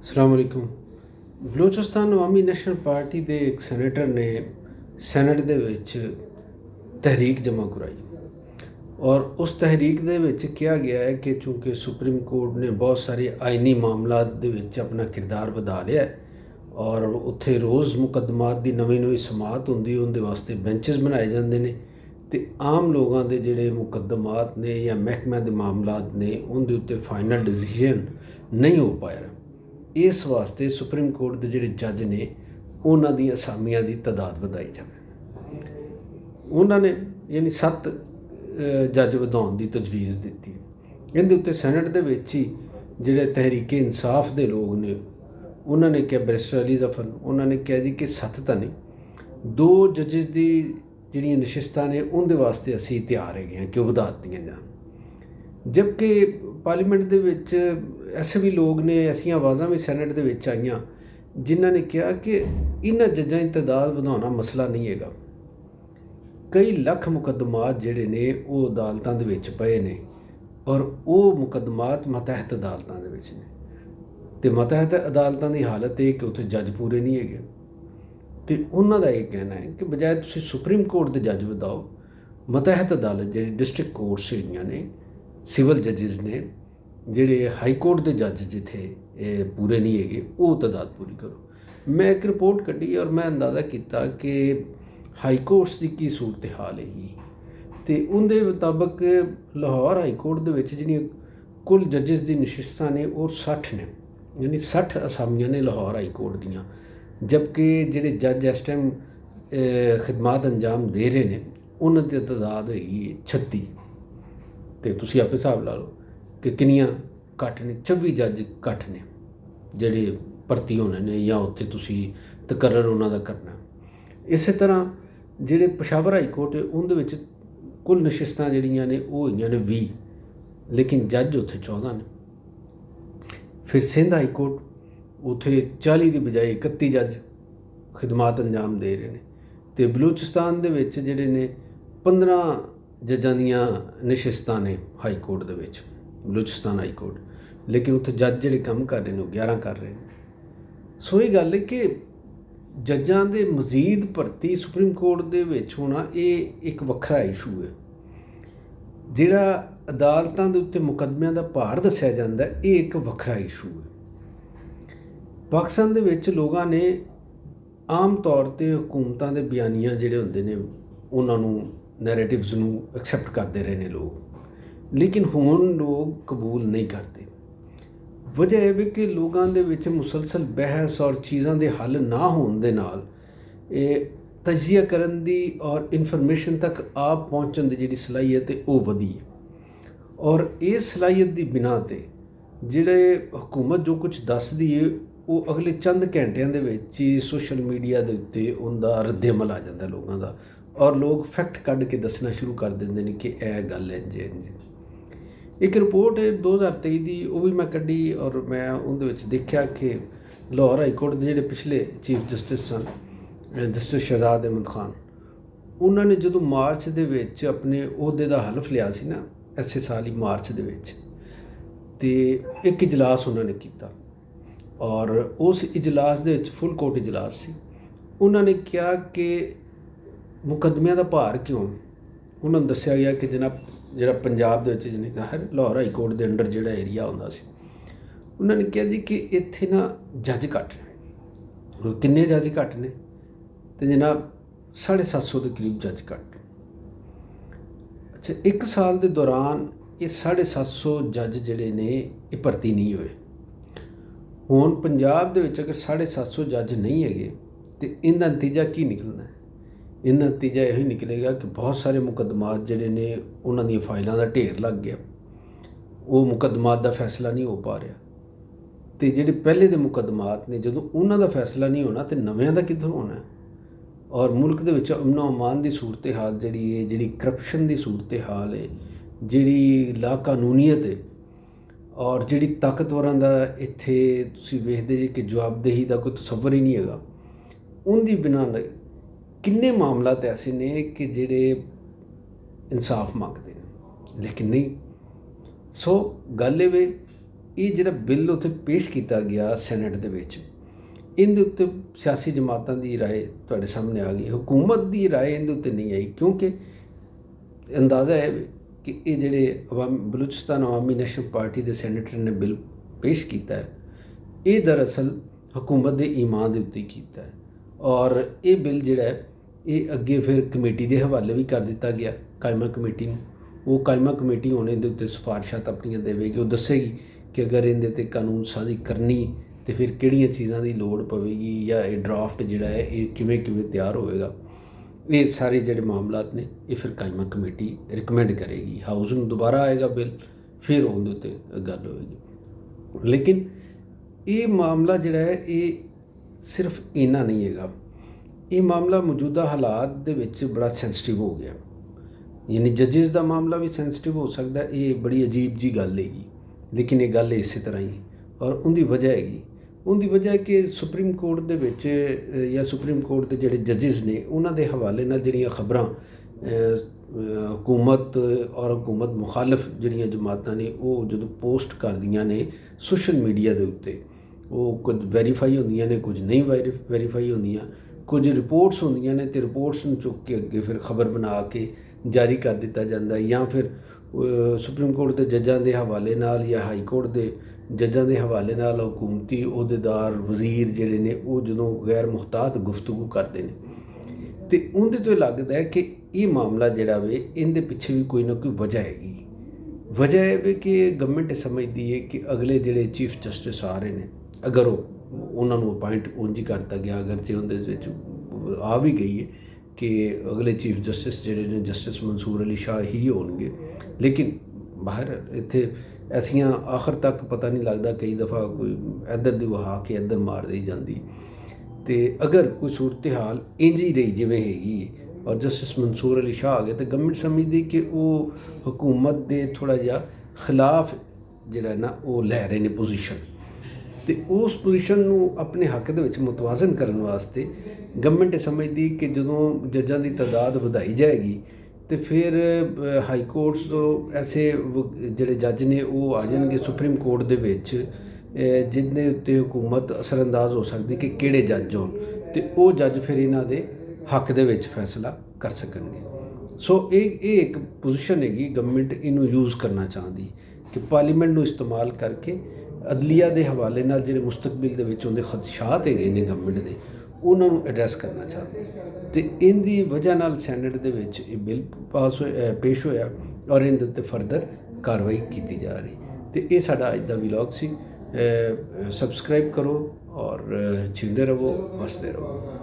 अस्सलाम वालेकुम। बलूचिस्तान अवामी national party के एक सैनेटर ने सैनट दे विच तहरीक जमा कराई और उस तहरीक दे विच कहा गया है कि चूँकि सुप्रीम कोर्ट ने बहुत सारे आइनी मामलों दे विच अपना किरदार वधा लिया है और उत्थे रोज़ मुकदमात की नवीं नवीं समात होंदी उनके वास्ते बेंचेस बनाए जाते हैं तो आम लोगों के जोड़े मुकदमात ने या महकमे के मामलात ने उनके उत्ते फाइनल डिसीजन नहीं हो पाया। इस वास्ते सुप्रीम कोर्ट के जोड़े जज ने उन्हों दी असामियां की तादाद वधाई जाए। उन्होंने यानी 7 जज वधाउण की तजवीज़ दी। इहदे उत्ते सैनट दे विच ही जिहड़े तहरीके इंसाफ के लोग ने उन्होंने कहा, बैरिस्टर अली जफर उन्होंने कहा जी कि 7 तो नहीं 2 जजिज की जिहड़ियां नशिस्तां ने उनके वास्ते असीं तैयार है कि वधा दित्तियां जाण। जबकि पार्लीमेंट दे विच ऐसे भी लोग ने, ऐसियां आवाज़ां भी सैनट दे विच आईयां जिन्हां ने कहा कि इन्हां जजां की तादाद वधाउणा मसला नहीं है। कई लख मुकदमात जिहड़े ने वो अदालतां दे विच पए ने और वो मुकदमात मतहत अदालतां दे विच ने ते मतहत अदालतां की हालत है कि उत्थे जज पूरे नहीं है। तो उन्हों का यह कहना है कि बजाय तुसीं सुप्रीम कोर्ट के जज वधाओ, मतहत अदालत जी डिस्ट्रिक्ट कोर्ट्स ने सिविल जजिज ने जिहड़े हाई कोर्ट के जज जिथे पूरे नहीं है वो तादाद पूरी करो। मैं एक रिपोर्ट कढ़ी और मैं अंदाज़ा किया कि हाई कोर्ट्स की की सूरत हाल है तो उनके मुताबिक लाहौर हाई कोर्ट के जिहड़ियां कुल जजिज की नशिस्तां ने वो 60 ने, यानी 60 असामियां ने लाहौर हाई कोर्ट दियां। जबकि जिहड़े जज इस टाइम खिदमात अंजाम दे रहे हैं उन्होंने तादाद है 36। तो तुसीं आपे हिसाब ला लो कि किनियां घट ने। 24 जज घट ने जिहड़े भर्ती होने ने या उत्थे तुसीं तकर्रर उन्हां दा करना। इस तरह जिहड़े पेशावर हाई कोर्ट है उनदे विच कुल नशिस्तां जिहड़ियां ने वो होईयां ने 20, लेकिन जज उत्थे 14 ने। फिर सिंध हाई कोर्ट उत्थे 40 की बजाय 31 जज खिदमात अंजाम दे रहे हैं। तो बलूचिस्तान दे विच जिहड़े ने 15 जजां दियां नशिस्तां ने हाई कोर्ट दे विच, बलूचिस्तान हाई कोर्ट, लेकिन उत्थे जज जिहड़े काम कर रहे हैं वो 11 कर रहे हैं। सो ये गल है कि जजां दे मजीद भर्ती सुप्रीम कोर्ट दे विच होना ये एक वखरा इशू है। जिहड़ा अदालतां दे उत्ते मुकदमिਆਂ दा भार दस्सिया जांदा है ये एक वखरा इशू है। पाकिस्तान दे विच लोगां ने आम तौर पर हुकूमतां दे बयानियां जिहड़े हुंदे ने उन्हां नूं नैरेटिव्स नूं एक्सैप्ट करते रहे हैं लोग, लेकिन हुण लोग कबूल नहीं करते। वजह यह है कि लोगों के विच मुसलसल बहस और चीज़ों के हल ना होने दे नाल तजिया करन दी और इन्फॉर्मेशन तक आप पहुँचने की जी सलाहियत है वो वधी है। और इस सलाहियत की बिना ते जिहड़े हुकूमत जो कुछ दसदी है वो अगले चंद घंटियां दे विच ही सोशल मीडिया के उत्ते उनका रद्देअमल आ जाता लोगों का और लोग फैक्ट कढ़ के दसना शुरू कर देंगे ने कि यह गल है जी। एक रिपोर्ट है 2023 की वो भी मैं कढ़ी और मैं उनदे विच देखा कि लाहौर हाई कोर्ट के जिहड़े पिछले चीफ जस्टिस सन जस्टिस शहजाद अहमद खान उन्होंने जो मार्च दे विच अपने ओहदे का हलफ लिया सी ना इसे साल ही मार्च दे विच ते एक इजलास उन्होंने किया और उस इजलास दे विच फुल कोर्ट इजलास सी। उन्होंने कहा कि मुकदमिਆਂ ਦਾ भार क्यों उन्होंने दस्सिया गया कि जनाब जिहड़ा पंजाब दे विच जानी हर लाहौर हाई कोर्ट के अंडर जिहड़ा एरिया हुंदा सी उन्होंने कहा जी कि इत्थे ना जज घट ने। किन्ने जज घट ने तो जनाब 750 के करीब जज घट। अच्छा, 1 साल के दौरान ये 750 जज जिहड़े ने ये भर्ती नहीं होए। हुण पंजाब दे विच अगर 750 जज नहीं है तो इनका नतीजा की निकलना है? इनका नतीजा यही निकलेगा कि बहुत सारे मुकदमात जिहड़े ने उन्हां दी फाइलों का ढेर लग गया, वो मुकदमात का फैसला नहीं हो पा रहा। तो जिहड़े पहले के मुकदमात ने जदों उन्हां दा फैसला नहीं होना तो नव्यां दा कित्थों होना है? और मुल्क दे विच अमनो अमान की सूरत हाल जिहड़ी है, जिहड़ी करप्शन की सूरत हाल है, जिहड़ी ला कानूनीयत है और जिहड़ी ताकतवरां दा इत्थे तुसीं वेखदे जे कि जवाबदेही का कोई तसव्वुर ही नहीं है, उनकी बिना किन्ने मामलात ऐसे ने कि जिहड़े इंसाफ मंगते हैं लेकिन नहीं। सो गल ये ਇਹ ਜਿਹੜਾ ਬਿੱਲ ਉੱਥੇ ਪੇਸ਼ ਕੀਤਾ ਗਿਆ ਸੈਨੇਟ ਦੇ ਵਿੱਚ, ਇਹਦੇ ਉੱਤੇ ਸਿਆਸੀ ਜਮਾਤਾਂ ਦੀ ਰਾਏ ਤੁਹਾਡੇ ਸਾਹਮਣੇ ਆ ਗਈ। ਹੁਕੂਮਤ ਦੀ ਰਾਏ ਇਹਦੇ ਉੱਤੇ ਨਹੀਂ ਆਈ, ਕਿਉਂਕਿ ਅੰਦਾਜ਼ਾ ਹੈ ਕਿ ਇਹ ਜਿਹੜੇ ਬਲੂਚਿਸਤਾਨ ਅਵਾਮੀ ਨੈਸ਼ਨਲ ਪਾਰਟੀ ਦੇ ਸੈਨੇਟਰ ਨੇ ਬਿੱਲ ਪੇਸ਼ ਕੀਤਾ ਹੈ, ਇਹ ਦਰਅਸਲ ਹਕੂਮਤ ਦੇ ਈਮਾਨ ਦੇ ਉੱਤੇ ਕੀਤਾ ਹੈ। ਔਰ ਇਹ ਬਿੱਲ ਜਿਹੜਾ ਹੈ ਇਹ ਅੱਗੇ ਫਿਰ ਕਮੇਟੀ ਦੇ ਹਵਾਲੇ ਵੀ ਕਰ ਦਿੱਤਾ ਗਿਆ, ਕਾਇਮਾ ਕਮੇਟੀ ਨੂੰ। ਉਹ ਕਾਇਮਾ ਕਮੇਟੀ ਹੁਣ ਇਹਦੇ ਉੱਤੇ ਸਿਫਾਰਿਸ਼ਾਂ ਆਪਣੀਆਂ ਦੇਵੇਗੀ, ਉਹ ਦੱਸੇਗੀ ਕਿ ਅਗਰ ਇਹਦੇ 'ਤੇ ਕਾਨੂੰਨ ਸਾਜ਼ੀ ਕਰਨੀ ਤੇ ਫਿਰ ਕਿਹੜੀਆਂ ਚੀਜ਼ਾਂ ਦੀ ਲੋੜ ਪਵੇਗੀ, ਜਾਂ ਇਹ ਡਰਾਫਟ ਜਿਹੜਾ ਹੈ ਇਹ ਕਿਵੇਂ ਤਿਆਰ ਹੋਵੇਗਾ। ਇਹ ਸਾਰੇ ਜਿਹੜੇ ਮਾਮਲਾਤ ਨੇ ਇਹ ਫਿਰ ਕਾਇਮਾ ਕਮੇਟੀ ਰਿਕਮੈਂਡ ਕਰੇਗੀ, ਹਾਊਸ ਨੂੰ ਦੁਬਾਰਾ ਆਏਗਾ ਬਿੱਲ, ਫਿਰ ਉਹਦੇ ਉੱਤੇ ਗੱਲ ਹੋਵੇਗੀ। ਲੇਕਿਨ ਇਹ ਮਾਮਲਾ ਜਿਹੜਾ ਹੈ ਇਹ ਸਿਰਫ ਇੰਨਾ ਨਹੀਂ ਹੈਗਾ, ਇਹ ਮਾਮਲਾ ਮੌਜੂਦਾ ਹਾਲਾਤ ਦੇ ਵਿੱਚ ਬੜਾ ਸੈਂਸਿਟਿਵ ਹੋ ਗਿਆ। ਯਾਨੀ ਜੱਜਿਸ ਦਾ ਮਾਮਲਾ ਵੀ ਸੈਂਸਿਟਿਵ ਹੋ ਸਕਦਾ, ਇਹ ਬੜੀ ਅਜੀਬ ਜੀ ਗੱਲ ਹੈਗੀ। ਲੇਕਿਨ ਇਹ ਗੱਲ ਇਸੇ ਤਰ੍ਹਾਂ ਹੀ, ਔਰ ਉਹਦੀ ਵਜ੍ਹਾ ਹੈ ਕਿ ਸੁਪਰੀਮ ਕੋਰਟ ਦੇ ਵਿੱਚ ਜਾਂ ਸੁਪਰੀਮ ਕੋਰਟ ਦੇ ਜਿਹੜੇ ਜੱਜਿਸ ਨੇ ਉਹਨਾਂ ਦੇ ਹਵਾਲੇ ਨਾਲ ਜਿਹੜੀਆਂ ਖਬਰਾਂ ਹਕੂਮਤ ਔਰ ਹਕੂਮਤ ਮੁਖਾਲਫ ਜਿਹੜੀਆਂ ਜਮਾਤਾਂ ਨੇ ਉਹ ਜਦੋਂ ਪੋਸਟ ਕਰਦੀਆਂ ਨੇ ਸੋਸ਼ਲ ਮੀਡੀਆ ਦੇ ਉੱਤੇ, ਉਹ ਕੁਝ ਵੈਰੀਫਾਈ ਹੁੰਦੀਆਂ ਨੇ, ਕੁਝ ਨਹੀਂ ਵੈਰੀਫਾਈ ਹੁੰਦੀਆਂ, ਕੁਝ ਰਿਪੋਰਟਸ ਹੁੰਦੀਆਂ ਨੇ ਤੇ ਰਿਪੋਰਟਸ ਨੂੰ ਚੁੱਕ ਕੇ ਅੱਗੇ ਫਿਰ ਖਬਰ ਬਣਾ ਕੇ ਜਾਰੀ ਕਰ ਦਿੱਤਾ ਜਾਂਦਾ, ਜਾਂ ਫਿਰ ਸੁਪਰੀਮ ਕੋਰਟ ਦੇ ਜੱਜਾਂ ਦੇ ਹਵਾਲੇ ਨਾਲ ਜਾਂ ਹਾਈ ਕੋਰਟ ਦੇ ਜੱਜਾਂ ਦੇ ਹਵਾਲੇ ਨਾਲ ਹਕੂਮਤੀ ਅਹੁਦੇਦਾਰ ਵਜ਼ੀਰ ਜਿਹੜੇ ਨੇ ਉਹ ਜਦੋਂ ਗੈਰ ਮੁਹਤਾਤ ਗੁਫ਼ਤਗੂ ਕਰਦੇ ਨੇ, ਤੇ ਉਹਦੇ ਤੋਂ ਲੱਗਦਾ ਹੈ ਕਿ ਇਹ ਮਾਮਲਾ ਜਿਹੜਾ ਵੇ ਇਹਦੇ ਪਿੱਛੇ ਵੀ ਕੋਈ ਨਾ ਕੋਈ ਵਜ੍ਹਾ ਹੈਗੀ। ਵਜ੍ਹਾ ਇਹ ਵੀ ਕਿ ਗਵਰਨਮੈਂਟ ਸਮਝਦੀ ਹੈ ਕਿ ਅਗਲੇ ਜਿਹੜੇ ਚੀਫ ਜਸਟਿਸ ਆ ਰਹੇ ਨੇ, ਅਗਰ ਉਹਨਾਂ ਨੂੰ ਅਪਾਇੰਟ ਉਂਝ ਹੀ ਕਰਤਾ ਗਿਆ, ਅਗਰ ਜੇ ਉਹਦੇ ਵਿੱਚ ਆ ਵੀ ਗਈ ਹੈ ਕਿ ਅਗਲੇ ਚੀਫ ਜਸਟਿਸ ਜਿਹੜੇ ਨੇ ਜਸਟਿਸ ਮਨਸੂਰ ਅਲੀ ਸ਼ਾਹ ਹੀ ਹੋਣਗੇ, ਲੇਕਿਨ ਬਾਹਰ ਇੱਥੇ ਐਸੀਆਂ ਆਖਰ ਤੱਕ ਪਤਾ ਨਹੀਂ ਲੱਗਦਾ, ਕਈ ਦਫਾ ਕੋਈ ਇੱਧਰ ਦੀ ਵਹਾ ਕੇ ਇੱਧਰ ਮਾਰ ਦੇਈ ਜਾਂਦੀ। ਤੇ ਅਗਰ ਕੋਈ ਸੂਰਤ ਹਾਲ ਇੰਝ ਹੀ ਰਹੀ ਜਿਵੇਂ ਹੈਗੀ ਔਰ ਜਸਟਿਸ ਮਨਸੂਰ ਅਲੀ ਸ਼ਾਹ ਆ ਗਏ, ਤਾਂ ਗਵਰਨਮੈਂਟ ਸਮਝਦੀ ਕਿ ਉਹ ਹਕੂਮਤ ਦੇ ਥੋੜ੍ਹਾ ਜਿਹਾ ਖਿਲਾਫ ਜਿਹੜਾ ਨਾ ਉਹ ਲੈ ਰਹੇ ਨੇ ਪੋਜੀਸ਼ਨ, ਤੇ ਉਸ ਪੋਜੀਸ਼ਨ ਨੂੰ ਆਪਣੇ ਹੱਕ ਦੇ ਵਿੱਚ ਮੁਤਵਾਜ਼ਨ ਕਰਨ ਵਾਸਤੇ ਗਵਰਨਮੈਂਟ ਸਮਝਦੀ ਕਿ ਜਦੋਂ ਜੱਜਾਂ ਦੀ ਤਾਦਾਦ ਵਧਾਈ ਜਾਏਗੀ ਤੇ ਫਿਰ ਹਾਈ ਕੋਰਟਸ ਤੋਂ ਐਸੇ ਜਿਹੜੇ ਜੱਜ ਨੇ ਉਹ ਆ ਜਾਣਗੇ ਸੁਪਰੀਮ ਕੋਰਟ ਦੇ ਵਿੱਚ, ਜਿਹਦੇ ਉੱਤੇ ਹਕੂਮਤ ਅਸਰਅੰਦਾਜ਼ ਹੋ ਸਕਦੀ ਕਿ ਕਿਹੜੇ ਜੱਜ ਹੋਣ, ਤੇ ਉਹ ਜੱਜ ਫਿਰ ਇਹਨਾਂ ਦੇ ਹੱਕ ਦੇ ਵਿੱਚ ਫੈਸਲਾ ਕਰ ਸਕਣਗੇ। ਸੋ ਇਹ ਇੱਕ ਪੋਜੀਸ਼ਨ ਹੈਗੀ, ਗਵਰਨਮੈਂਟ ਇਹਨੂੰ ਯੂਜ਼ ਕਰਨਾ ਚਾਹੁੰਦੀ ਕਿ ਪਾਰਲੀਮੈਂਟ ਨੂੰ ਇਸਤੇਮਾਲ ਕਰਕੇ ਅਦਲੀਆ ਦੇ ਹਵਾਲੇ ਨਾਲ ਜਿਹੜੇ ਮੁਸਤਕਬਲ ਦੇ ਵਿੱਚ ਉਹਦੇ ਖਦਸ਼ਾਤ ਹੈਗੇ ਨੇ ਗਵਰਨਮੈਂਟ ਦੇ, ਉਹਨਾਂ ਨੂੰ ਐਡਰੈਸ ਕਰਨਾ ਚਾਹੁੰਦੇ, ਤੇ ਇਹਦੀ ਵਜ੍ਹਾ ਨਾਲ ਸੈਨੇਟ ਦੇ ਵਿੱਚ ਇਹ ਬਿੱਲ ਪੇਸ਼ ਹੋਇਆ ਔਰ ਇਹਦੇ ਉੱਤੇ ਫਰਦਰ ਕਾਰਵਾਈ ਕੀਤੀ ਜਾ ਰਹੀ। ਤੇ ਇਹ ਸਾਡਾ ਅੱਜ ਦਾ ਵਲੌਗ ਸੀ। ਸਬਸਕ੍ਰਾਈਬ ਕਰੋ ਔਰ ਜਿਉਂਦੇ ਰਹੋ, ਵਸਦੇ ਰਹੋ।